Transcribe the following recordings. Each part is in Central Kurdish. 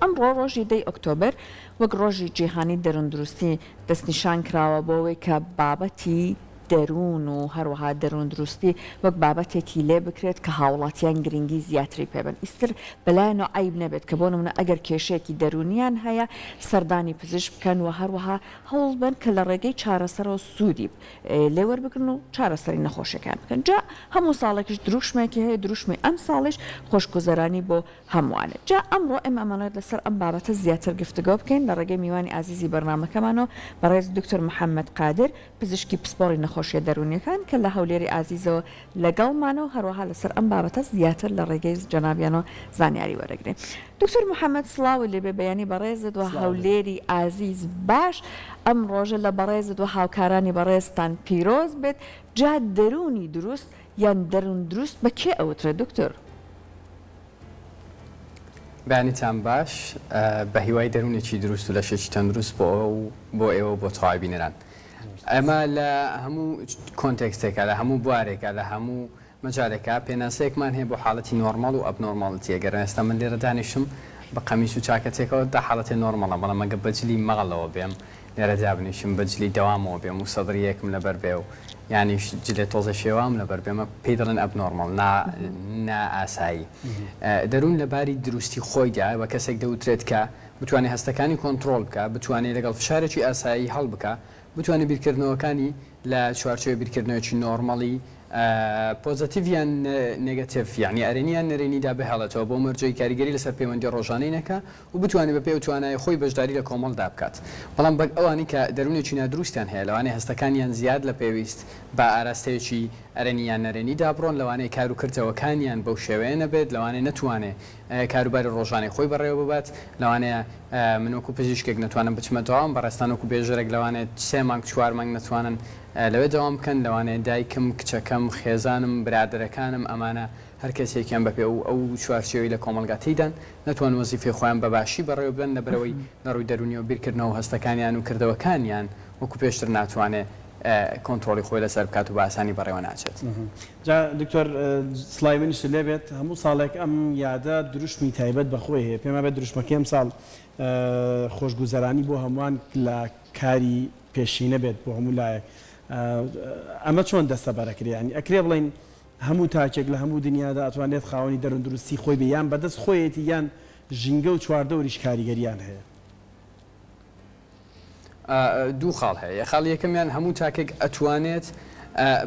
ئەمڕۆ ڕۆژی 10 ئۆکتۆبر وەک ڕۆژی جیهانی دەروندروستی دەستنیشان کراوە بۆەوەی کە بابەتی دەروون و هەروەها دەروندروستی وەک بابەتێکی لێ بکرێت کە هاوڵاتیان گرنگی زیاتری پێبن ئیستر بەلایەنەوە عیب نەبێت کە بۆ نمونە ئەگەر کێشەیەکی دەرونیان هەیە سەردانی پزیشک بکەن و هەروەها هەوڵ بن کە لە ڕێگەی چارەسەرەوە سوودی لێوەربگرن و چارەسەری نەخۆشیەکان بکەن جا هەموو ساڵێکیش دروشمێکی هەیە دروشمی ئەم ساڵیش خۆشگوزەرانی بۆ هەمووانێت جا ئەمڕۆ ئێمە ئەمانەت لەسەر ئەم بابەتە زیاتر گفتگۆ بکەین لە ڕێگەی میوانی ئازیزی بەرنامەکەمانەوە بەڕێز دکتۆر محەممەد قادر پزیشکی پسپۆڕی نەخۆشیە دەرونیەکان کە لە هەولێری ئازیزەوە لەگەڵمانەوە هەروەها لەسەر ئەم بابەتە زیاتر لە ڕێگەی جەنابیانەوە زانیاری وەرەگرێن دکتۆر محەممەد سڵاوی لێبێ بەیانی بەڕێزت و هەولێری ئازیز باش ئەم ڕۆژە لە بەڕێزت و هاوکارانی بەڕێزتان پیرۆز بێت جا دەرونی دروست یان دەرون دروست بە کێ ئەوترێت دکتۆر؟ بەیانیتان باش بە هیوای دەرونێکی دروست و لە شێکی تەندروست بۆ ئێوە بۆ تەواوی بینەران ئەمە لە هەموو کۆنتێکستێکە لە هەموو بوارێکە لە هەموو مەجارێکە پێناسەیەکمان هەیە بۆ حاڵەتی نۆرماڵ و ئەبنۆرماڵەتی ئەگەر ئێستا من لێرە دانیشم بە قەمیس و چاکەتێکەوە دا حاڵەتی نۆرماڵە بەڵام ئەگە بەجلی مەغڵەوە بێم لێرە دابنیشم بەجلی دەوامەوە بێم و سەدرەیەکم لەبەر بێ و یعنی جلێ تۆزە شێوام لەبەر بێمە پێی دەڵێن ئەبنۆرماڵ نائاسایی دەروون لەباری دروستی خۆیدا بە کەسێک دەوترێت کە بتوانێت هەستەکانی کۆنتترۆل بکە بتوانێت لەگەڵ فشارێکی ئاسایی هەڵ بکە بتوانێت بیرکردنەوەکانی لە چوارچێوە بیرکردنەوەکی نۆرمەڵی پۆزتیڤیان نێگەتیڤ یعنی ئەرێنیان نەرێنیدا بهێڵێتەوە بۆ مەرجەی کاریگەری لەسەر پەیوەندی ڕۆژانەی نەکە و بتوانێت بە پێ و توانای خۆی بەشداری لە کۆمەڵدا بکات بەڵام بەک ئەوانی کە دەرونێکی نادروستیان هەیە لەوانەیە هەستەکانیان زیاد لە پێویست بە ئاراستەیەکی ئەرێنیان نەرێنیدا بڕۆن لەوانەیە کار و کردەوەکانیان بەو شێوەیە نەبێت لەوانەیە نەتوانێت کاروباری ڕۆژانەی خۆی بەڕێوە ببات لەوانەیە منوەکو پزیشکێک نتوانم بچمە دەوام بەڕێستانوەکو بێژەرێک لەوانێت 3 مانگ 4 مانگ نتوانن لەوێ دەوام بکەن لەوانەیە دایکم کچەکەم خێزانم برادەرەکانم ئەمانە هەر کەسێکیان بەپێ و ئەو چوارچێوی لە کۆمەلگاتیدان نتوان وەزیفەی خۆیان بەباشی بەڕێوە بن لەبەرەوەی نەڕووی دەرونیەوە بیرکردنەوە هەستەکانیان و کردەوەکانیان وەکو پێشتر ناتوانێت کۆنتترۆلی خۆی لەسەر بکات و بە ئاسانی بەڕێوە ناچێت. جا دکتۆر سڵای منیش لێبێت هەموو ساڵێک ئەم یادە دروشمی تایبەت بەخۆی هەیە پێما بێت دروشمەکەی ئەم ساڵ خۆشگوزەرانی بۆ هەمووان لە کاری پێشینە بێت بۆ هەموو لایەک ئەمە چۆن دەستە بەرەکرێ ینی ئەکرێ بڵین هەموو تاکێک لە هەموو دنیادا ئەتوانێت خاوەنی دەرون دروستی خۆی بێ یان بەدەست خۆیەتی یان ژینگە و چواردە وریش کاریگەریان هەیە دوو خاڵ هەیە خاڵ یەکەمیان هەموو تاکێک ئەتوانێت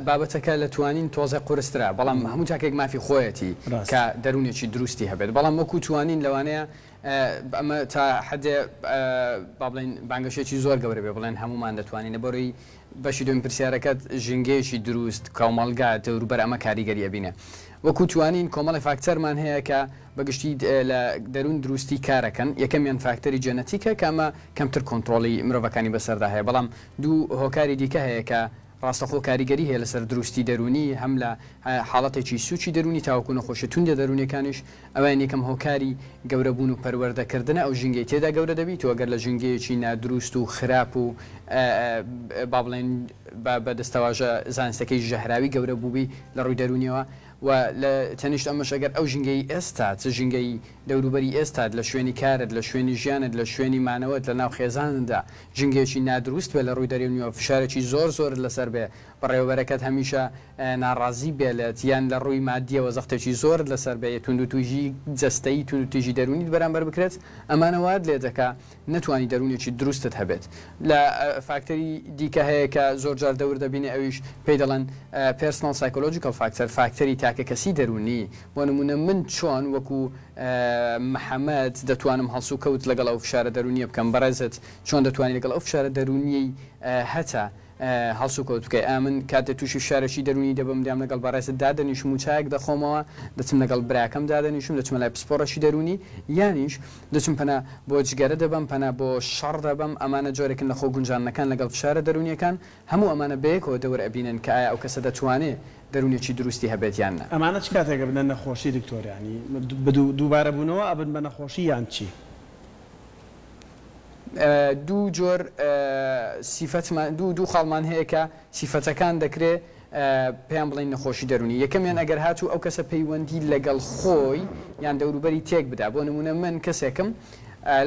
بابەتەکە لە توانین تۆزە قورسترا بەڵام هەموو تاکێک مافی خۆیەتی کە دەرونێکی دروستی هەبێت بەڵام وەکو توانین لەوانەیە ئەمە تا حدێ با بڵین بانگەشێکی زۆر گەورە بێ بڵێن هەمومان دەتوانین بەڕۆی بەشی دوم پرسیارەکەت ژینگەیەکی دروست کۆمەڵگا دەوروبەر ئەمە کاریگەری ئەبینێ وەکو توانین کۆمەڵی فاکتەرمان هەیە کە بەگشتی لە دەروون دروستی کارەکەن یەکەمیان فاکتەری جەنەتیکە کە ئەمە کەمتر کۆنتترۆلی مرۆڤەکانی بەسەردا هەیە بەڵام دوو هۆکاری دیکە هەیە کە ڕاستەخۆ کاریگەری هەیە لەسەر دروستی دەرونی هەم لە حاڵەتێکی سوچی دەرونی تاوەکو نەخۆشیە توندە دەرونیەکانیش ئەویان یەکەم هۆکاری گەورەبوون و پەروەردەکردنە ئەو ژینگەی تێدا گەورە دەبیت و ئەگەر لە ژینگەیەکی نادروست و خراپ و با بڵێن بەدەستەواژە زانستەکەی ژەهراوی گەورە بووبی لە ڕووی دەرونیەوە و لە تەنیشت ئەمەش ئەگەر ئەو ژینگەی ئێستا چ ژینگەی دەوروبەری ئێستاد لە شوێنی کارت لە شوێنی ژیانت لە شوێنی مانەوەت لە ناو خێزاندا ژینگەیەکی نادروست بێ لە ڕووی دەرونیەوە فشارێکی زۆر لەسەر بێ بەڕێوەبەرەکەت هەمیشە ناڕازی بێت یان لە ڕووی مادیەوە زەختێکی زۆر لەسەر بێ تونند و توژی جەستەی تونند و توژی دەرونیت بەرامبەر بکرێت ئەمانەوە لێ دەکا نتوانی دەرونێکی دروستت هەبێت لە فاکتەری دیکە هەیە کە زۆر جار دەور دەبینێ ئەویش پێی دەڵێن پرسنال سایکۆلۆجیکال فاکتەر فاکتەری تاکە کەسی دەرونی بۆ نمونە من چۆن وەکو محەممەد دەتوانم هەڵسو کەوت لەگەڵ ئەو فشارە دەرونیە بکەم بەڕێزت چۆن دەتوانانی لەگەڵ ئەو فشارە دەرونیی هەتا هەڵسو کەوت بکەی ئامن کاتێک تووشی شارەشی دەرونی دەبم دیام لەگەڵ بەڕێزت دادەنیشم و چاک دەخۆمەوە دەچم لەگەڵ براکەم دادەنیشم دەچمە لای پسپۆڕەشی دەرونی یانیش دەچم پەنا بۆ جگەرە دەبم پەنا بۆ شەڕ دەبم ئەمانە جۆرێکن لە خۆ گونجانەکان لەگەڵ فشارە دەرونیەکان هەموو ئەمانە بەیەکەوە دەوەر ئەبینن کە ئایا ئەو کەسە دەتوانێت دەرونێکی دروستی هەبێت یان نە ئەمانە چ کاتێکە بنە نەخۆشی دکتۆریانی دووبارە بوونەوە ئەبن بە نەخۆشی یان چی؟ دوو جۆر دوو خاڵمان هەیە کە سیفەتەکان دەکرێت پێیان بڵین نەخۆشی دەرونی یەکەمیان ئەگەر هاتوو ئەو کەسە پەیوەندی لەگەڵ خۆی یان دەوروبەری تێک بدا بۆ نمونە من کەسێکم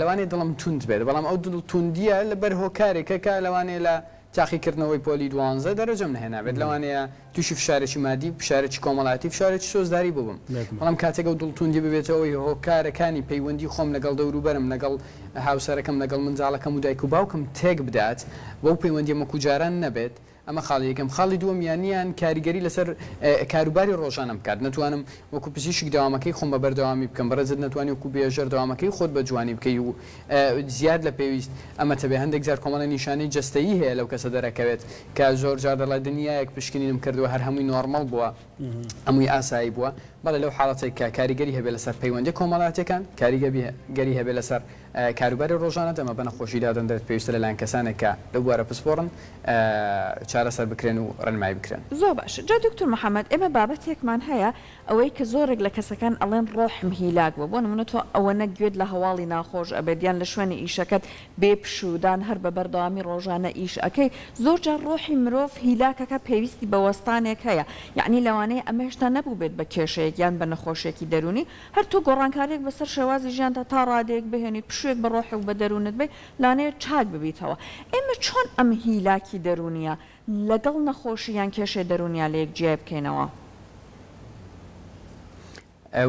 لەوانێ دڵم توند بێت بەڵام ئەو دڵ توندیە لە بەر هۆکارێکەکە لەوانێ لە تاقیکردنەوەی پۆلی 12 دەرەجەم نهێنابێت لەوانەیە تووشی فشارێکی مادی فشارێکی کۆمەڵاتی فشارێکی سۆزداری بووم بەڵام کاتێک ئەو دڵتوندی ببێتەوەی هۆکارەکانی پەیوەندی خۆم لەگەڵ دەوروبەرم لەگەڵ هاوسەرەکەم لەگەڵ منداڵەکەم و دایک و باوکم تێک بدات بۆ پەیوەندی مەکوجاران نەبێت ئەمە خاڵی یەکەم خاڵی دووەم یانیان کاریگەری لەسەر کاروباری ڕۆژانم بکات نتوانم وەکو پزیشک داوامەکەی خۆم بە بەردەوامی بکەم بەڕێزت نتوانانی وەکو بێژەر داوامەکەی خۆت بە جوانی بکەی و زیاد لە پێویست ئەمە تەبێ هەندێک جار کۆمەڵە نیشانەی جەستەیی هەیە لەو کەسە دەرەکەوێت کە زۆر جار دەڵێ دنیایەک پشکنینم کردووە هەر هەمووی نۆرمەڵ بووە ئەمووی ئاسایی بووە بەڵێ لەو حاڵەتێک کە کاریگەری هەبێ لەسەر پەیوەندی کۆمەڵاتەکان کاریگەری هەبێ لەسەر کاروباری ڕۆژانە دەمە بە نەخۆشی دادەن دەرێت پێویستە لەلایەن کەسانێک کە لە بوارە پسپۆڕن چارەسەر بکرێن و ڕێنمایی بکرێن زۆر باش جا دکتۆر محەممەد ئێمە بابەتێکمان هەیە ئەوەی کە زۆرێک لە کەسەکان ئەڵێن ڕۆحم هیلاک بووە بۆ نمونە تۆ ئەوە نەگوێت لە هەواڵی ناخۆش ئەبێدیان لە شوێنی ئیشەکەت بێ پشودان هەر بە بەردەوامی ڕۆژانە ئیش ئەەکەی زۆر جار ڕۆحی مرۆڤ هیلاکەکە پێویستی بە وەستانێک هەیە یعنی لەوانەیە ئەمە هێشتا نەبوو بێت بە کێشەیەک یان بە نەخۆشیێکی دەرونی هەر تۆ گۆڕانکارێک بەسەر شێوازی ژیاندا تا ڕادێک بهێنیت پشوێک بە ڕۆحی و بە دەرونت بێ لانەیە چاک ببیتەوە ئێمە چۆن ئەم هیلاکی دەرونیە لەگەڵ نەخۆشییان کێشێ دەرونیا لە یەک جێ بکەینەوە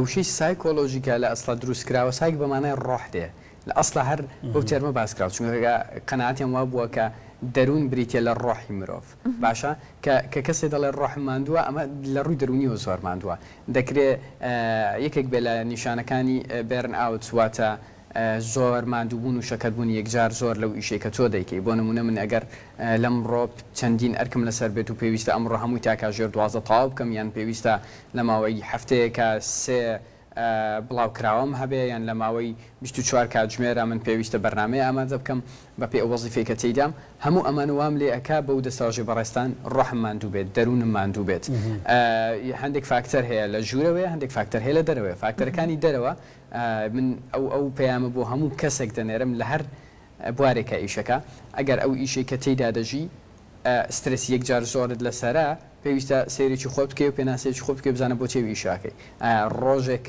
وشەی سایکۆلۆژیکە لە ئەسڵە دروستکراوە سایک بەمانای ڕۆح دێ لە ئەسڵە هەر بەو تێرمە باسکراوە چونکە قەناعەتیان وا بووە کە دەروون بریتە لە ڕۆحی مرۆڤ باشە کە کەسێک دەڵێ ڕۆح ماندووە ئەمە لە ڕووی دەرونیەوە زۆر ماندووە دەکرێت یەکێک بێ لە نیشانەکانی بێرن ئاوت واتە زۆر ماندووبوون و شەکەتبوون یەکجار زۆر لەو ئیشەی کە تۆ دەیکەی بۆ نمونە من ئەگەر لەمڕۆ چەندین ئەرکم لەسەر بێت و پێویستە ئەمڕۆ هەمووی تاکژێر 12 تاو بکەم یان پێویستە لە ماوەی هەفتەیەکە سێ بڵاوکراوەم هەبێ یان لە ماوەی 24 کاتژمێرە من پێویستە بەرنامەیە ئامادە بکەم بە پێ ئەو وەزیفەی کە تێیدام هەموو ئەمان وام لێ ئەکا بەو دەستاژی بەڕێستان ڕۆحم ماندوو بێت دەروونم ماندوو بێت هەندێک فاکتەر هەیە لە ژوورەوەی هەندێک فاکتەر هەیە لە دەرەوەی فاکتەرەکانی دەرەوە من ئەو پەیامە بۆ هەموو کەسێک دەنێرم لە هەر بوارێکە ئیشەکە ئەگەر ئەو ئیشەی کە تێیدا دەژی سترسی یەکجار زۆرت لەسەرە پێویستە سێرێکی خۆت بکەی و پێناسێکی خۆت بکەی بزانە بۆ چێوی ئیشاکەی ڕۆژێک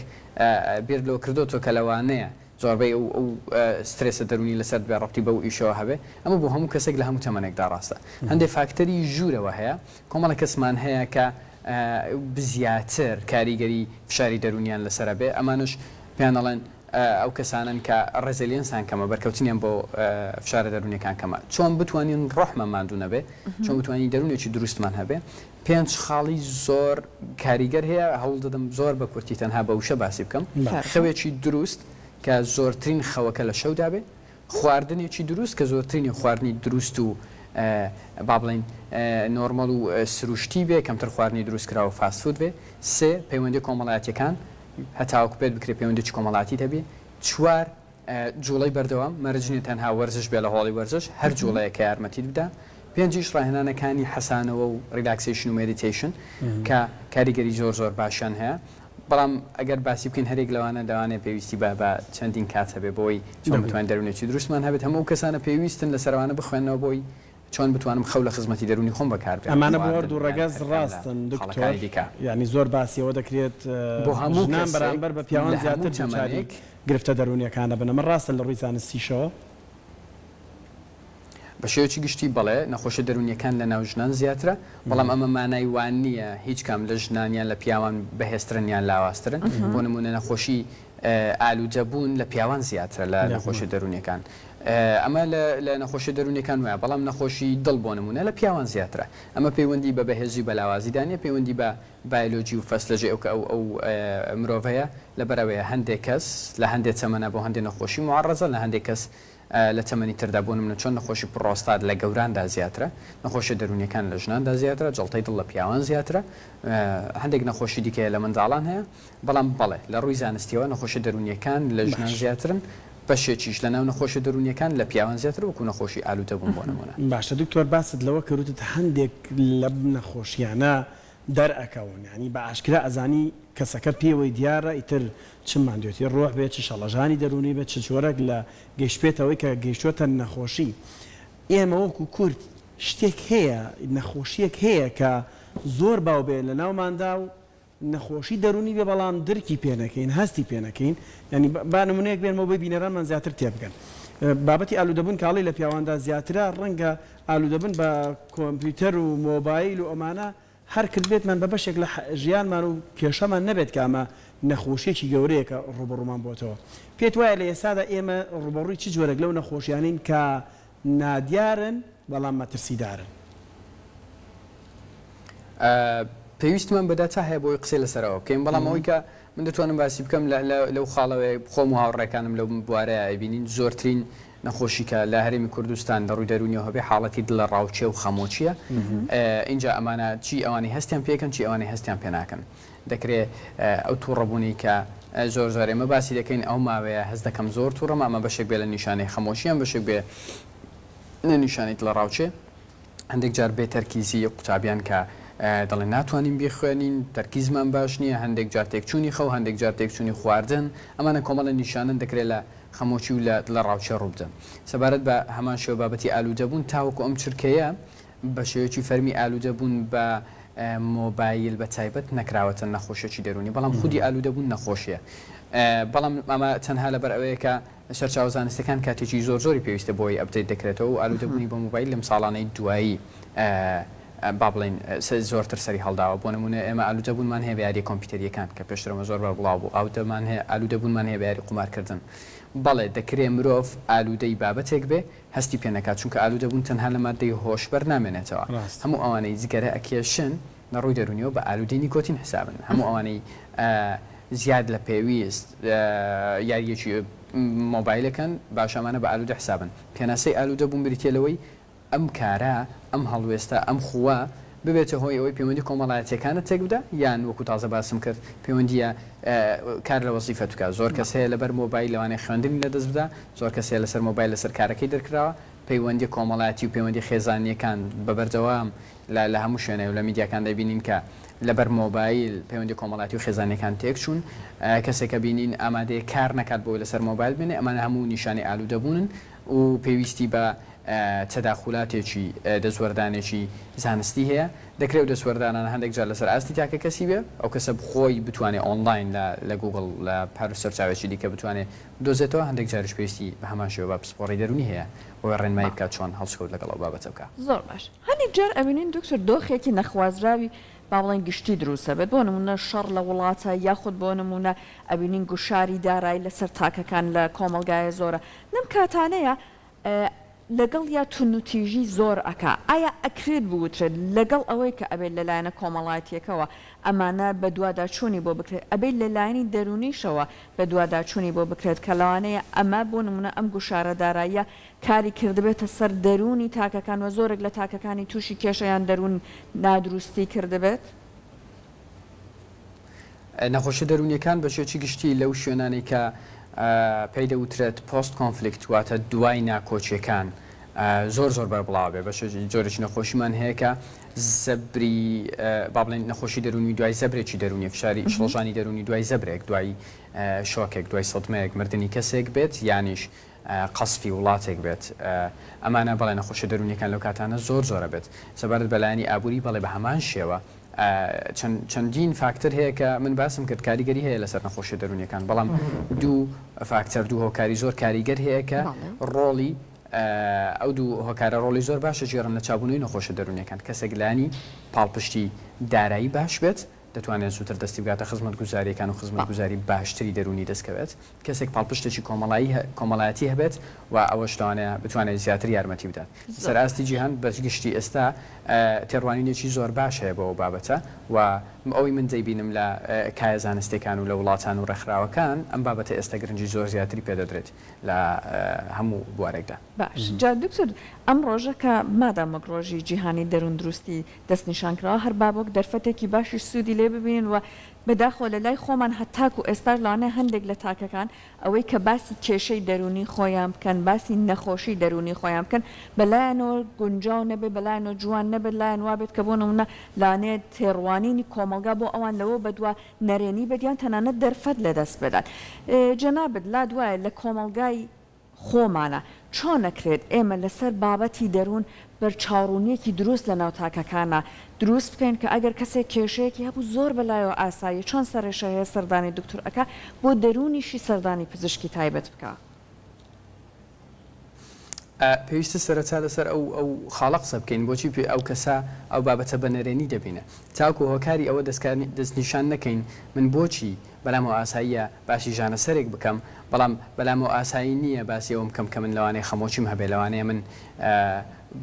بیر لەوە کردوتۆ کە لەوانەیە زۆربەی ئەو سترێسە دەرونی لەسەر بێ ڕەبتی بەو ئیشەوە هەبێ ئەمە بۆ هەموو کەسێک لە هەموو تەمەنێکدا ڕاستە هەندێک فاکتەری ژوورەوە هەیە کۆمەڵە کەسمان هەیە کە بزیاتر کاریگەری فشاری دەرونیان لەسرە بێ ئەمانش پێیان دەڵێن ئەو کەسانن کە ڕێزیلینسان کەمە بەرکەوتنیان بۆ فشارە دەرونیەکان کەمە چۆن بتوانین ڕۆحمە ماندوو نەبێ چۆن بتوانین دەرونێکی دروستمان هەبێ پێنج خاڵی زۆر کاریگەر هەیە هەوڵ دەدەم زۆر بە کورتی تەنها بە وشە باسی بکەم خەوێکی دروست کە زۆرترین خەوەکە لە شەودا بێ خواردنێکی دروست کە زۆرترینی خواردنی دروست و با بڵین نۆرمەڵ و سروشتی بێ کەمتر خواردنی دروستکراوە فاستفود بێ سێ پەیوەندی کۆمەڵایەتیەکان هەتاوەکو پێت بکرێت پەیوەندێکی کۆمەڵاتی هەبێ چوار جوڵەی بەردەوام مەرجنی تەنها وەرزش بێ لە هۆڵی وەرزش هەر جوڵەیەکە یارمەتیت بدا پێنجیش ڕاهێنانەکانی حەسانەوە و ریلاکسیشن و مدیتیشن کە کاریگەری زۆر باشیان هەیە بەڵام ئەگەر باسی بکەین هەرێک لەوانە دەوانێت پێویستی بە چەندین کات هەبێ بۆی چۆن بتوان دەرونێکی دروستمان هەبێت هەموو کەسانە پێویستن لە سەروانە بخوێنەوە بۆی چۆن بتوانم خەو لە خزمەتی دەرونی خۆم بەکار بێنم ئەمانە بۆ دوو ڕەگەز ڕاستن دکتۆر یعنی زۆر باسیەوە دەکرێت بۆ هەموو بەرامبەر بە پیاوان زیاتر چارێک گرفتە دەرونیەکانە بنە من ڕاستە لە ڕووی زانستیشەوە بە شێوەی گشتی بەڵێ نەخۆشە دەرونیەکان لە ناو ژنان زیاترە بەڵام ئەمە مانای وان نییە هیچ کام لە ژنانیان لە پیاوان بەهێسترنیان لاوااسترن بۆ نمونە نەخۆشی ئالوودەبوون لە پیاوان زیاترە لە نەخۆشە دەرونیەکان ئەمە لە نەخۆشی دەرونیەکان وایە بەڵام نەخۆشی دڵ بۆ نمونە لە پیاوان زیاترە ئەمە پەیوەندی بە بەهێزی بەلاوازیدانە پەیوەندی بە بایۆلۆجی و فەسلەژێ ئەو مرۆڤەیە لە بەرەوەیە هەندێک کەس لە هەندێک چەمەنە بۆ هەندێک نەخۆشی معڕەزە لە هەندێک کەس لە تەمەنی تردا بۆ نمونە چۆن نەخۆشی پڕۆستات لە گەوراندا زیاترە نەخۆشی دەرونیەکان لە ژناندا زیاترە جەڵتەی دڵ لە پیاوان زیاترە هەندێک نەخۆشی دیکە لە منداڵان هەیە بەڵام بەڵێ لە ڕووی زانستیەوە نەخۆشی دەرونیەکان لە ژنان زیاترن بەشێکیش لە ناو نەخۆشی دەرونیەکان لە پیاوان زیاتر وەکو نەخۆشی ئالوودەبوون بۆ نمونە باشە دکتۆر باست لەوە کەوتت هەندێک لە نەخۆشیانە دەرئەکەون ینی بە ئاشکرا ئەزانی کەسەکە پێوەی دیارە ئیتر چمان دوێتی ڕۆح بێت چ شەڵەژانی دەرونی بێت چ جۆرەك لە گەیشتێتەوەی کە گەیشتوتە نەخۆشی ئێمە وەکو کورد شتێک هەیە نەخۆشیەک هەیە کە زۆر باو بێت لە ناوماندا و نەخۆشی دەرونی بێ بەڵام درکی پێنەکەین هەستی پێنەکەین ینی با نمونەیەک بێنەوە بۆی بینەرانمان زیاتر تێبگەن بابەتی ئالوودەبوون کاڵی لە پیاواندا زیاترە ڕەنگە ئالوودەبن بە کۆمپیوتەر و مۆبایل و ئەمانە هەر کرد بێتمان بە بەشێک لە ژیانمان و کێشەمان نەبێت کە ئەمە نەخۆشیێکی گەورەیە کە ڕوبەڕوومان بۆتەوە پێت وایە لە ئێستادا ئێمە ڕوبەڕووی چ جۆرەك لەو نەخۆشیانین کە نادیارن بەڵام مەترسیدارن پێویستمان بەداتا هەیە بۆی قسەی لەسەرەوە بکەین بەڵام ئەوەی کە من دەتوانم باسی بکەم لەو خاڵەوەی خۆم و هاوڕێکانم لەو بوارەیە ئەبینین زۆرترین نەخۆشی کە لە هەرێمی کوردستان دەڕووی دەرونیەوە هەبێ حاڵەتی دڵە ڕاوچێ و خەمۆچیە اینجا ئەمانە چی ئەوانی هەستیان پێکەن چی ئەوانی هەستیان پێ ناکەن دەکرێت ئەو تووڕەبوونی کە زۆر زۆر ئێمە باسی دەکەین ئەو ماوەیە هەست دەکەم زۆر تووڕەمە ئەمە بەشێک بێ لە نیشانەی خەمۆشیان بەشێک بێ لە نیشانەی دڵە ڕاوچێ هەندێک جار بێ تەرکیزی قوتابیان کە دەڵێ ناتوانین بخوێنین تەرکیزمان باش نییە هەندێک جار تێکچوونی خەو هەندێک جار تێکچوونی خواردن ئەمانە کۆمەڵە نیشانن دەکرێت لە خەمۆچی و لە ڕاوچە ڕووبدەن سەبارەت بە هەمان شێوە بابەتی ئالوودەبوون تاوەکو ئەم چرکەیە بە شێوەیەکی فەرمی ئالوودەبوون بە مۆبایل بە تایبەت نەکراوەتە نەخۆشیێکی دەرونی بەڵام خودی ئالوودەبوون نەخۆشیە بەڵام ئەمە تەنها لەبەر ئەوەیە کە سەرچاوە زانستەکان کاتێکی زۆر زۆری پێویستە بۆی ئەپدەیت دەکرێتەوە و ئالوودەبوونی بە مۆبایل لەم ساڵانەی دوایی با بڵین زۆرتر سەری هەڵداوە بۆ نمونە ئێمە ئالوودەبوونمان هەیە بە یاری کۆمپیوتەریەکان کە پێشترەوە زۆر بەڵاو بوو ئالوودەبوونمان هەیە بە یاری قومارکردن بەڵێ دەکرێت مرۆڤ ئالوودەی بابەتێک بێ هەستی پێ نەکات چونکە ئالوودەبوون تەنها لە مادەی هۆشبەر نامێنێتەوە هەموو ئەوانەی جگەرە ئەکێشن لە ڕووی دەرونیەوە بە ئالوودەی نیکۆتین حسابن هەموو ئەوانەی زیاد لە پێویست یاریەکی مۆبایلەکەن باشەمانە بە ئالوودە حسابن پێناسەی ئالوودەبوون بریتێلەوەی ئەم کارە ئەم هەڵوێستا ئەم خووە ببێتە هۆی ئەوەی پەیوەندی کۆمەڵایەتیەکانت تێک بدە یان وەکو تازە باسم کرد پەیوەندیە کار لە وەزیفەت بکە زۆر کەس هەیە لەبەر مۆبایل لەوانەیە خوێندنی لەدەست بدە زۆر کەس هەیە لەسەر مۆبایل لەسەر کارەکەی دەرکراوە پەیوەندی کۆمەڵایەتی و پەیوەندی خێزانیەکان بەبەردەوام لە هەموو شوێنەوە لە میدیاکان دەبینین کە لەبەر مۆبایل پەیوەندی کۆمەڵاتی و خێزانەکان تێک چوون کەسێکە بینین ئامادەیە کار نەکات بۆی لەسەر مۆبایل بێنێ ئەمانە هەموو نیشانی ئالوودەبوونن و پێویستی بە تەداخولاتێکی دەسوەردانێکی زانستی هەیە دەکرێت دەسوەردانانە هەندێک جار لەسەر ئاستی تاکە کەسی بێ ئەو کەسە بخۆی بتوانێت ئۆنلاین لە گوگڵ لە پار سەرچاوێکی دیکە بتوانێت دۆزێتەوە هەندێک جارش پێویستی بە هەمان شێوە بە پسپۆڕی دەرونی هەیە بۆ ڕێنمایی بکات چۆن هەڵسکەوت لەگەڵ ئەو بابەتە بکە زۆر باش هەندێک جار ئەبینین دکتۆر دۆخێکی نەخوازراوی با بڵێن گشتی دروستە بێت بۆ نمونە شەڕ لە وڵاتە یاخود بۆ نمونە ئەبینین گوشاری دارایی لەسەر تاکەکان لە کۆمەلگایە زۆرە لەم کاتانەیە لەگەڵ یا تونوتیژی زۆر ئەکا ئایا ئەکرێت بوترێت لەگەڵ ئەوەی کە ئەبێت لەلایەنە کۆمەڵایەتیەکەوە ئەمانە بە دوواداچوونی بۆ بکرێت ئەبێت لەلایەنی دەرونیشەوە بە دوواداچوونی بۆ بکرێت کە لەوانەیە ئەمە بۆ نمونە ئەم گوشارە داراییە کاری کردبێتە سەر دەرونی تاکەکان و زۆرێک لە تاکەکانی تووشی کێشەیان دەرون نادروستی کردبێت نەخۆشی دەرونیەکان بە شێوەیەکی گشتی لەو شوێنانی کە پێی دەوترێت پۆست کۆنفلیکت واتە دوای ناکۆچیەکان زۆر زۆر بەربڵاو بێ بە جۆرێکی نەخۆشیمان هەیە کە زەبری با بڵێن نەخۆشی دەرونی دوای زەبرێکی دەرونی فشاری شڵژانی دەرونی دوای زەبرێک دوای شۆکێک دوای سەدمەیەک مردنی کەسێک بێت یانیش قەسفی وڵاتێک بێت ئەمانە بەڵێ نەخۆشی دەرونیەکان لەو کاتانە زۆر زۆرە بێت سەبارەت بەلایانی ئابووری بەڵێ بە هەمان شێوە چەندین فاکتەر هەیە کە من باسم کرد کاریگەری هەیە لەسەر نەخۆشی دەرونیەکان بەڵام دوو فاکتەر دوو هۆکاری زۆر کاریگەر هەیە کە ڕۆڵی ئەو دوو هۆکارە ڕۆڵی زۆر باشە جێڕن لە چابوونەوەی نەخۆشی دەرونیەکان کەسێک لانی پاڵپشتی دارایی باش بێت دەتوانێت زووتر دەستی بگاتە خزمەت گوزاریەکان و خزمەت گوزاری باشتری دەرونی دەستکەوێت کەسێک پاڵپشتێکی کۆمەڵایەتی هەبێت و ئەوەش بتوانێت زیاتر یارمەتی بدات سەرئاستی جیهان بەگشتی ئێستا تێڕوانینێکی زۆر باش هەیە بەوە بابەتە و ئەوەی من دەیبینم لە کایە زانستیەکان و لە وڵاتان و ڕێکخراوەکان ئەم بابەتە ئێستا گرنگی زۆر زیاتری پێدەدرێت لە هەموو بوارێکدا باش جا دکتۆر ئەم ڕۆژە کە مادامەک ڕۆژی جیهانی دەرون دروستی دەستنیشانکراوە هەر بابک دەرفەتێکی باشی سوودی لێ ببینن و بەداخۆ لە لای خۆمان هەتاکو ئێستاش لاانێ هەندێک لە تاکەکان ئەوەی کە باسی کێشەی دەرونی خۆیان بکەن باسی نەخۆشی دەرونی خۆیان بکەن بەلایەنەوە گونجاو نەبێت بەلایەنەوە جوان نەبێت لایەن وابێت کە بۆ نمونە لاانێت تێڕوانینی کۆمەلگا بۆ ئەوان لەوە بەدووە نەرێنی بەدیان تەنانەت دەرفەت لەدەست بدات جەنابەت لا دوایە لە کۆمەلگای خۆمانە چۆن نەکرێت ئێمە لەسەر بابەتی دەروون بەرچاوڕوونیەکی دروست لە ناو تاکەکانە دروست بکەین کە ئەگەر کەسێک کێشەیەکی هەبوو زۆر بەلایەوە ئاسایی چۆن سەرێشە هەیە سەردانی دکتۆر ئەکا بۆ دەرونیشی سەردانی پزیشکی تایبەت بکە. پێویستە سەرەتا لەسەر ئەو خاڵە قسە بکەین بۆچی ئەو کەسا ئەو بابەتە بەنەرێنی دەبینە تاکو هۆکاری ئەوە دەستنیشان نەکەین من بۆچی بەلامەوە ئاساییە باسی ژانە سەرێک بکەم بەڵام بەلامەوە ئاسایی نییە باسی ئەوم بکەم کە من لەوانەیە خەمۆچیم هەبێ لەوانەیە من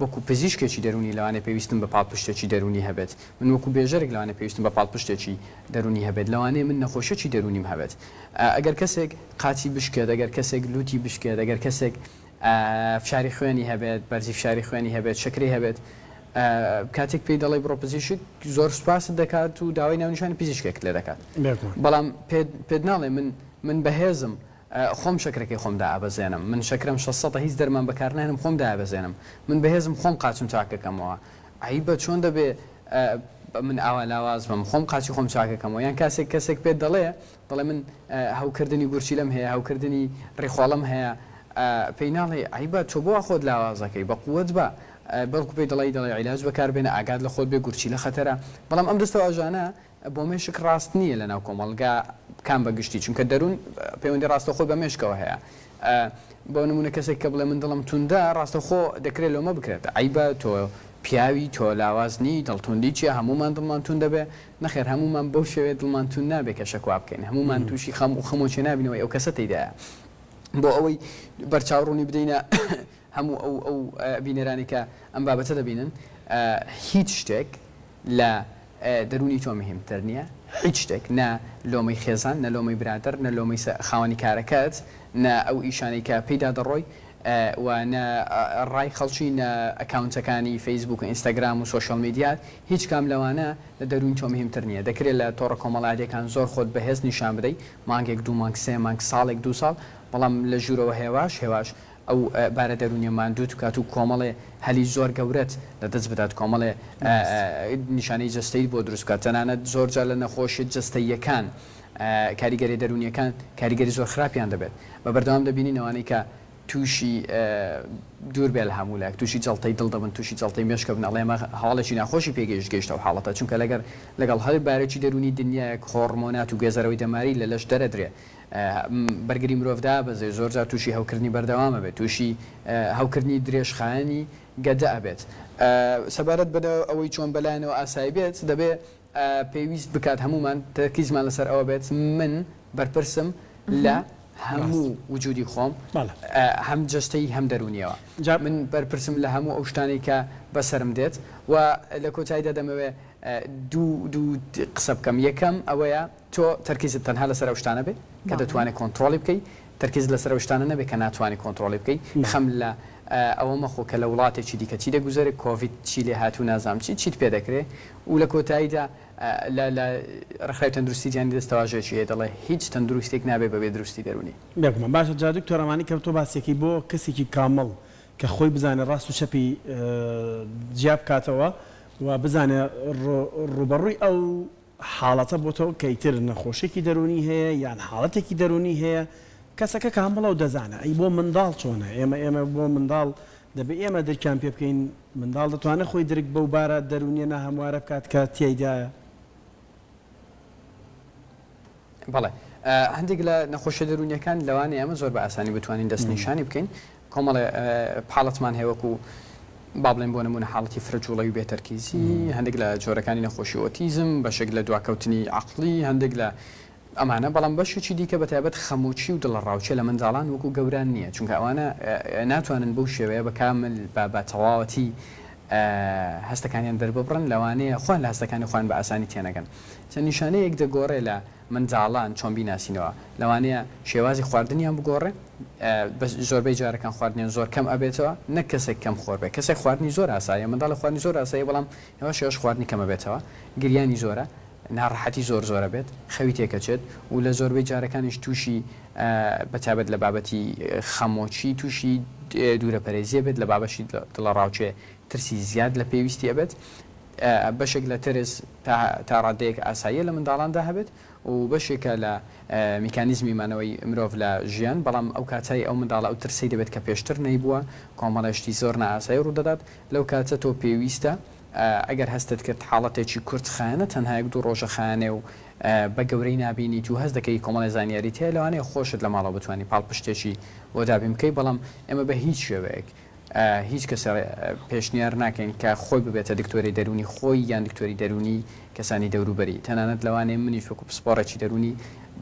وەکو پزیشکێکی دەرونی لەوانێ پێویستم بە پاڵپشتێکی دەرونی هەبێت من وەکو بێژەرێک لەوانێ پێویستم بە پاڵپشتێکی دەرونی هەبێت لەوانەیە من نەخۆشەکی دەرونیم هەبێت ئەگەر کەسێک قاچی بشکێت ئەگەر کەسێک لوتی بشکێت ئەگەر کەسێک فشاری خوێنی هەبێت بەرزی فشاری خوێنی هەبێت شکری هەبێت کاتێک پێی دەڵی بڕۆ پزیشک زۆر سوپاست دەکات و داوای ناونیشانی پزیشکێک لێ دەکات بەڵام پێت ناڵێ من بەهێزم خۆم شکرەکەی خۆمدا ئابەزێنم من شکرم 600 هیچ دەرمان بەکارنێنم خۆمدا ئابەزێنم من بەهێزم خۆم قاچم چاکەکەمەوە ئای بە چۆن دەبێ من ئاوا لاواز بم خۆم قاچی خۆم چاکەکەمەوە یان کەسێک پێت دەڵێ من هەوکردنی گورچی لەم هەیە هەوکردنی ڕێخواڵم هەیە پێی ناڵێ ئایبە تۆ بۆ خۆت لاوازەکەی بە قووەت بە بەڵکو پێی دەڵی عیلاج بەکاربێنە ئاگاد لە خۆت بێ گورچی لە خەتەرە بەڵام ئەم دەستەوە ئاژانە بۆ مێشک ڕاست نییە لە ناو کۆمەڵگا کام بەگشتی چونکە دەروون پەیوەندی ڕاستەخۆی بە مێشکەوە هەیە بۆ نمونە کەسێک کە بڵێ من دڵم توندا ڕاستەخۆ دەکرێت لەمە بکرێت ئایبە تۆ پیاوی تۆ لاوازنی دڵتوندی چیە هەمومان دڵمان تون دەبێ نەخێر هەمومان بەو شێوێ دڵمان تون نابێ کە شەکوا بکەین هەمومان تووشی خەم و خەمۆچێ نبینەوەی ئەو کەسە تێدایە بۆ ئەوەی بەرچاوڕوونی بدەینە هەموو ئەو بینەرانی کە ئەم بابەتە دەبینن هیچ شتێک لە دەرونی تۆ مهمتر نییە هیچ شتێک نە لۆمەی خێزان نە لۆمەی برادر نە لۆمەی خاوەنی کارەکەت نە ئەو ئیشانەی کە پێیدا دەڕۆی و نە ڕای خەڵکی نە ئەکاونتەکانی فەیسبوک و ئینستاگرام و سۆشیال میدیات هیچ کام لەوانە لە دەرونی تۆ مهمتر نییە دەکرێت لە تۆڕە کۆمەڵایەکان زۆر خۆت بەهێز نیشان بدەیت مانگێک دوو مانگ سێ مانگ ساڵێک دو ساڵ بەڵام لە ژوورەوە هێواش ئەو بارە دەرونیەمان دوو کات و کۆمەڵێ هەلی زۆر گەورەت لە دەست بدات کۆمەڵێ نیشانەی جستەی بۆ دروست بکات تەنانەت زۆرجار لە نەخۆشی جستەیەکان کاریگەری دەرونیەکان کاریگەری زۆر خراپیان دەبێت بە بەردەوام دەبینین ئەوانەی کە تووشی دوور بێ لە هەموولایەک تووشی جەڵتەی دڵ دەبن تووشی جەڵتەی مێشکە بن ئەڵێمە هەواڵێکی ناخۆشی پێگەشتگەیشتە و حاڵەتە چونکە لەگەڵ هەر بارێکی دەرونی دنیایەک هۆرمۆنات و گێزەرەوەی دەماری لە لەش دەرەدرێ بەرگری مرۆڤدا بەزێ زۆرجار تووشی هەوکردنی بەردەوامە بێت تووشی هەوکردنی درێژخایەنی گەدە ئەبێت سەبارەت بە ئەوەی چۆن بەلایەنەوە ئاسایی بێت دەبێ پێویست بکات هەمومان تەرکیزمان لەسەر ئەوە بێت من بەرپرسم لە هەموو وجودی خۆم هەم جستەی هەم دەرونیەوە من بەرپرسم لە هەموو ئەو شتانی کە بەسرم دێت و لە کۆتاییدا دەمەوێت دوو قسە بکەم یەکەم ئەوەیە تۆ تەرکیزت تەنها لەسەر ئەو شتانە بێت کە دەتوانێت کۆنتترۆلی بکەیت تەرکیز لەسەر ئەو شتانە نەبێت کە ناتوانانی کۆنتترۆلی بکەیت خەم لە ئەوە مەخۆ کە لە وڵاتێکی دیکە چی دەگوزارێت کۆڤید چی لێ هاتوو نازام چیت پێ دەکرێت و لە کۆتاییدا لە ڕخای تەندروستی جیانی دەستەواژێکی هەیە دەڵێ هیچ تەندروستێک نابێت بەبێ دروستی دەرونی بێکمە باشە جا دکتۆرەمانی کە تۆ باسێکی بۆ کەسێکی کامەڵ کە خۆی بزانێ ڕاست و چەپی جیاب کاتەوە و بزانێ ڕوبەڕووی ئەو حاڵەتە بۆ تۆ کەیتر نەخۆشێکی دەرونی هەیە یان حاڵەتێکی دەرونی هەیە کەسەکە کامەڵە و دەزانە ئەی بۆ منداڵ چۆنە ئێمە بۆ منداڵ دەبێت ئێمە دەرکیان پێ بکەین منداڵ دەتوانێت خۆی درک بەو بارە دەرونیە هەموارە بکات کە تیایدایە بەڵێ هەندێک لە نەخۆشە دەرونیەکان لەوانەیە ئەمە زۆر بە ئاسانی بتوانین دەستنیشانی بکەین کۆمەڵێ حاڵەتمان هەیەوەکو با بڵێن بۆ نمونە حاڵەتی فرەجوڵەوی بێتەرکیزی هەندێک لە جۆرەکانی نەخۆشی ئۆتیزم بەشێک لە دواکەوتنی عەقڵی هەندێک لە ئەمانە بەڵام بەشێکی دیکە بەتایبەت خەمۆچی و دڵڕاوچێ لە منداڵان وەکو گەوران نییە چونکە ئەوانە ناتوانن بەو شێوەیە بە کامل بە تەواوەتی هەستەکانیان دەرببڕن لەوانەیە خوان لە هەستەکانی خوان بە ئاسانی تێنەگەن چەند نیشانەیەک دەگۆڕێ لە منداڵان چۆن بیناسینەوە لەوانەیە شێوازی خواردنیان بگۆڕێ زۆربەی جارەکان خواردنیان زۆر کەم ئەبێتەوە نەک کەسێک کەم خۆر بێت کەسێک خواردنی زۆر ئاساییە منداڵ خواردنی زۆر ئاسایی بەڵام ئەوە شێوەش خواردنی کەمە بێتەوە گریانی زۆرە ناڕەحەتی زۆرە بێت خەوی تێکەچێت و لە زۆربەی جارەکانیش تووشی بەتابەت لە بابەتی خەمۆچی تووشی دوورەپەرێزیە بێت لە بابەشی دڵڕاوچێ ترسی زیاد لە پێویستی ئەبێت بەشێک لە ترس تا ڕادەیەک ئاساییە لە منداڵاندا هەبێت و بەشێکە لە میکانیزمی مانەوەی مرۆڤ لە ژیان بەڵام ئەو کاتای ئەو منداڵە ئەو ترسی دەبێت کە پێشتر نەیبووە کۆمەڵەشتی زۆر نائاسایی ڕوودەدات لەو کاتە تۆ پێویستە ئەگەر هەستت کرد حاڵەتێکی کورت خانە تەنها یەک دوو ڕۆژە خانێ و بە گەورەی نبینی تو هەست دەکەی کۆمەڵی زانیاری تێ لەوانەیە خۆشت لە ماڵەوە بتوانانی پاڵپشتێکی بۆ دابین بکەی بەڵام ئێمە بە هیچ شێوەیەک هیچ کەس پێشنیار ناکەین کە خۆی ببێتە دکتۆری دەرونی خۆی یان دکتۆری دەرونی کەسانی دەوروبەری تەنانەت لەوانەیە منیش وەکو پسپۆڕێکی دەرونی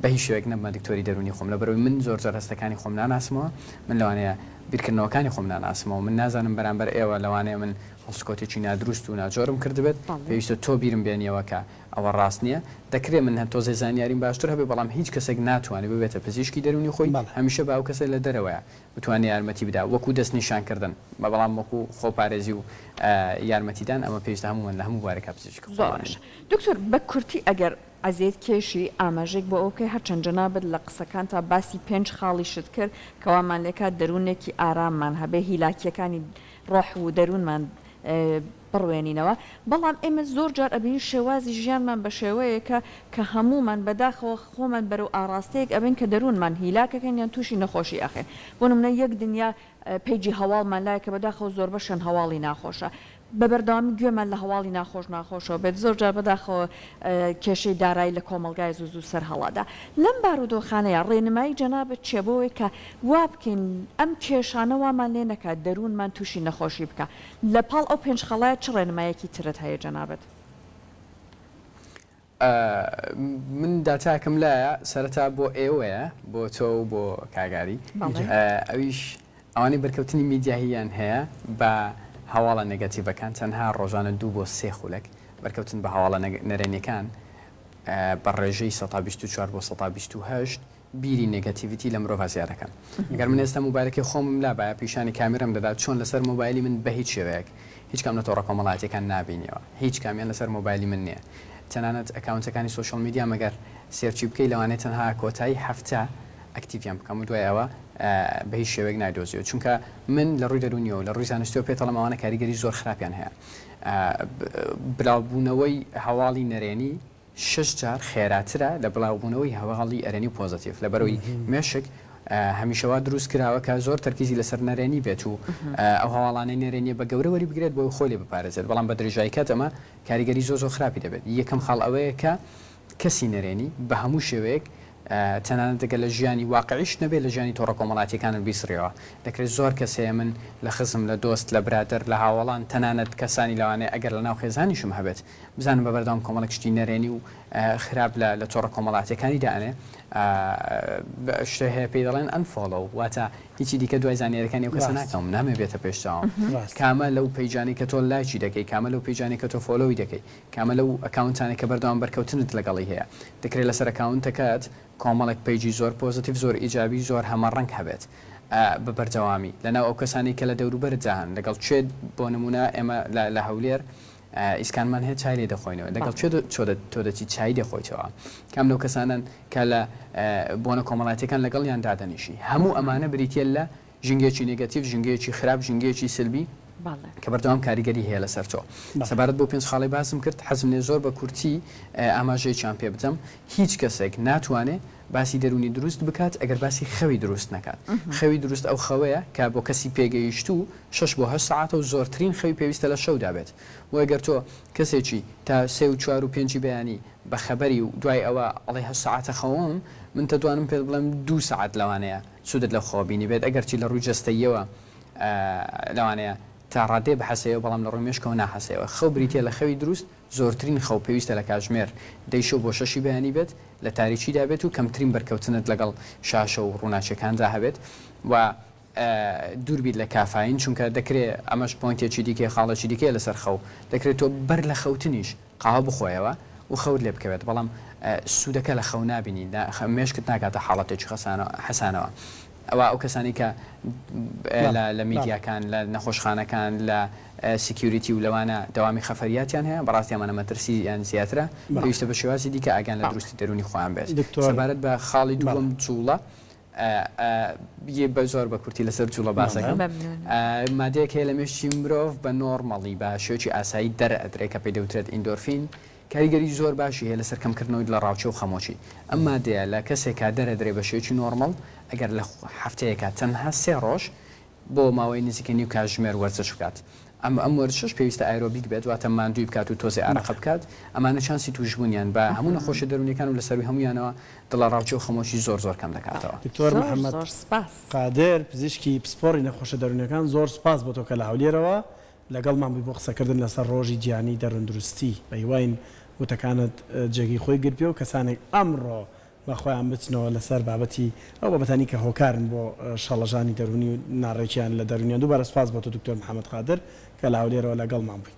بە هیچ شوێک نەبمە دکتۆری دەرونی خۆم لە بەرەوەی من زۆر هەستەکانی خۆم ناناسمەوە من لەوانەیە بیرکردنەوەکانی خۆم ناناسمەوە من نازانم بەرامبەر ئێوە لەوانەیە من هەڵسکۆتێکی نادروست و ناجۆرم کردبێت پێویستە تۆ بیرم بێنیەوە کە ئەوە ڕاست نییە دەکرێت من هە تۆزێ زانیاریم باشتر هەبێ بەڵام هیچ کەسێک ناتوانێت ببێتە پزیشکی دەرونی خۆی هەمیشە با ئەو کەسە لە دەرەوەیە بتوانێت یارمەتی بدا وەکو دەست نیشانکردن بەڵام وەکو خۆپارێزی و یارمەتیدان ئەمە پێویستە هەمووان لە هەموو بارێکە پزیشک دکتۆر بە کورتی ئەگەر ئەزیێت کێشی ئاماژێک بۆ ئەوکەی هەرچەند جەنابەت لە قسەکان تا باسی 5 خاڵی شت کرد کەوامان لێکات دەروونێکی ئاراممان هەبێ هیلاکیەکانی ڕۆح و دەروونمان بڕوێنینەوە بەڵام ئێمە زۆر جار ئەبین شێوازی ژیانمان بە شێوەیەکە کە هەمومان بەداخەوە خۆمان بەرەو ئاراستەیەک ئەبین کە دەروونمان هیلاکەکەن یان تووشی نەخۆشی ئەخێن بۆ نمونە یەک دنیا پێیجی هەواڵمان لایە کە بەداخەوە زۆر بەشن هەواڵی ناخۆشە بە بەردەوامی گوێمان لە هەواڵی ناخۆشەوە بێت زۆر جار بەداخەوە کێشەی دارایی لە کۆمەلگای زوو سەر هەڵادا لەم بارودۆخانەیە ڕێنمایی جەنابەت چێبەوەی کە وا بکەین ئەم کێشانە وامان لێ نەکات دەروونمان تووشی نەخۆشی بکە لە پاڵ ئەو 5 خەڵایە چ ڕێنمایەکی ترت هەیە جەنابەت من داتاکەم لایە سەرەتا بۆ ئێوەیە بۆ تۆ و بۆ کاگاری ئەویش ئەوانەی بەرکەوتنی میدیاهیان هەیە بە هەواڵە نێگەتیڤەکان تەنها ڕۆژانە 2 بۆ 3 خولەک بەرکەوتن بە هەواڵە نەرێنیەکان بە ڕێژەی 124 بۆ 128 بیری نێگەتیڤیتی لە مرۆڤ زیادەکەن ئەگەر من ئێستا مۆبایلەکەی خۆمم لابایە پیشانی کامێرەم دەدات چۆن لەسەر مۆبایلی من بە هیچ شێوەیەک هیچ کام لە تۆڕە کۆمەڵاتیەکان نابینیەوە هیچ کامیان لەسەر مۆبایلی من نییە تەنانەت ئەکاونتەکانی سوشال میدیا مەگەر سێرچی بکەی لەوانێت تەنها کۆتایی هەفتە ئەکتیڤیان بکەم و دوای ئەوە بە هیچ شێوەیەک نایدۆزیەوە چونکە من لە ڕووی دەرونیەوە لە ڕووی زانستیەوە پێتەڵەمەوانە کاریگەری زۆر خراپیان هەیە بڵاوبوونەوەی هەواڵی نەرێنی 6 جار خێراترە لە بڵاوبوونەوەی هەواڵی ئەرێنی پۆزتیڤ لە بەرەوەی مێشک هەمیشەوا دروست کراوە کە زۆر تەرکیزی لەسەر نەرێنی بێت و ئەو هەواڵانەی نێرێنیە بە گەورەوەری بگرێت بۆ خۆلی بپارێزێت بەڵام بە درێژایکات ئەمە کاریگەری زۆر خراپی دەبێت یەکەم خاڵ ئەوەیە کە کەسی نەرێنی بە هەموو شێوەیەک تەنانەت دەگە لە ژیانی واقعیش نەبێت لە ژیانی تۆڕە کۆمەڵاتیەکان بیسڕیەوە دەکرێت زۆر کەسەیە من لە خزم لە دۆست لە برادر لە هاوڵان تەنانەت کەسانی لەوانەیە ئەگەر لە ناو خێزانیشم هەبێت بزانم بە بەردەوام کۆمەڵک شتی نەرێنی و خراپ لە تۆڕە کۆمەڵاتیەکانی دانێ شتە هەیە پێی دەڵێن ئەنفۆڵۆ واتە هیچی دیکە دوای زانیاریەکانی ئەو کەسە ناکەم نامێ بێتە پێشتاوە کامە لەو پەیجانی کە تۆ لایکی دەکەی کامە لەو پەیجانی کە تۆ فۆلۆی دەکەی کامە لەو ئەکاونتانێک کە بەردەوام بەرکەوتنت لەگەڵی هەیە دەکرێت لەسەر ئەکاونتەکەت کۆمەڵێک پەیجی زۆر پۆزتیڤ زۆر ئیجابی زۆر هەمەڕەنگ هەبێت بە بەردەوامی لەناو ئەو کەسانی کە لە دەوروبەرت جاهن لەگەڵ کوێت بۆ نمونە ئێمە لە هەولێر ئیسکانمان هەیە چای لێ دەخۆینەوە لەگەڵ تۆ دەچی چای دەخۆیتەوە کام لەو کەسانن کە لە بۆنە کۆمەڵاتیەکان لەگەڵ یان دادەنیشی هەموو ئەمانە بریتە لە ژنگێکی نێگەتیڤ ژنگەیەکی خراپ ژنگەیەکی سلبی کە بەردەوام کاریگەری هەیە لەسەر تۆ سەبارەت بۆ 5 خاڵی باسم کرد حەزم لێ زۆر بە کورتی ئاماژەیەکیان پێ بدەم هیچ کەسێک ناتوانێت باسی دەرونی دروست بکات ئەگەر باسی خەوی دروست نکات خەوی دروست ئەو خەوەیە کە بۆ کەسی پێگەیشت و 6 بۆ 8 ساعت و زۆرترین خەوی پێویستە لە شەودا بێت و ئەگەر تۆ کەسێکی تا 3 و 4 و 5 بەیانی بە خەبەری و دوای ئەوە ئەڵێ 8 ساعتە خەوم من دەتوانم پێ بڵێم 2 ساعت لەوانەیە سوودت لە خۆبینی بێت ئەگەرچی لە ڕووی جەستەیەوە لەوانەیە تا ڕادێ بەحەسەیە بەڵام لە ڕووی مێشکەوە ناحەسەیەوە خەو بریتە لە خەوی دروست زۆرترین خەو پێویستە لە کاتژمێر 10 بۆ 6 بەیانی بێت لە تاریکیدا بێت و کەمترین بەرکەوتنت لەگەڵ شاشە و ڕووناچەکاندا هەبێت و دووربیت لە کافین چونکە دەکرێت ئەمەش پۆینتێکی دیکە خاڵەکی دیکە لەسەر خەو دەکرێت تۆ بەر لە خەوتنیش قاوە بخۆیەوە و خەوت لێ بکەوێت بەڵام سوودەکە لە خەو نابینی مێشکت ناکاتە حاڵەتێکی حەسانەوە ئەوە ئەو کەسانی کە لە میدیاکان لە نەخۆشخانەکان لە سکیوریتی و لەوانە داوامی خەفەریاتیان هەیە بەڕاستی ئەمانە مەترسییان زیاترە پێویستە بە شێوازی دیکە ئاگیان لە دروستی دەرونی خۆیان بێت سەبارەت بە خاڵی دووەم جوڵە بە زۆر بە کورتی لەسەر جوڵە باسەکەم مادەیەک هەیە لە مێشتی مرۆڤ بە نۆرمەڵی بە شێوکی ئاسایی دەرئەدرێت کە پێی دەوترێت ئیندۆرفین کاریگەری زۆر باشی هەیە لەسەر کەمکردنەوەی لە ڕاوچە و خەمۆکی ئەم مادەیە لە کەسێکا دەرەدرێ بە شێوکی نۆرمەڵ ئەگەر لە هەفتەیەکە تەنها 3 ڕۆژ بۆ ماوەی نزیکە نیو کاتژمێر وەرزش بکات ئەم وەرزش پێویستە ئایرۆبیک بێت واتە ماندووی بکات و تۆزی ئارەقە بکات ئەمانە چانسی توشبوونیان بە هەموو نەخۆشە دەرونیەکان و لەسەروی هەمویانەوە دڵە ڕاوچە و خەمۆشی زۆر کەم دەکاتەوە. دکتۆر محەممەد قادر پزیشکی پسپۆری نەخۆشە دەرونیەکان زۆر سپاس بۆ تۆ کە لە هەولێرەوە لەگەڵمان بووی بۆ قسەکردن لەسەر ڕۆژی گیانی دەروندروستی بە هیواین وتەکانت جێگی خۆی گرپێ و کەسانێک ئەمڕۆ بەخۆیان بچنەوە لەسەر بابەتی ئەو بابەتانی کە هۆکارن بۆ شەڵەژانی دەرونی و ناڕێکیان لە دەرونیان دووبارە سپاس بۆ تۆ دکتۆر محەممەد قادر کە لە هەولێرەوە لەگەڵمان بووی.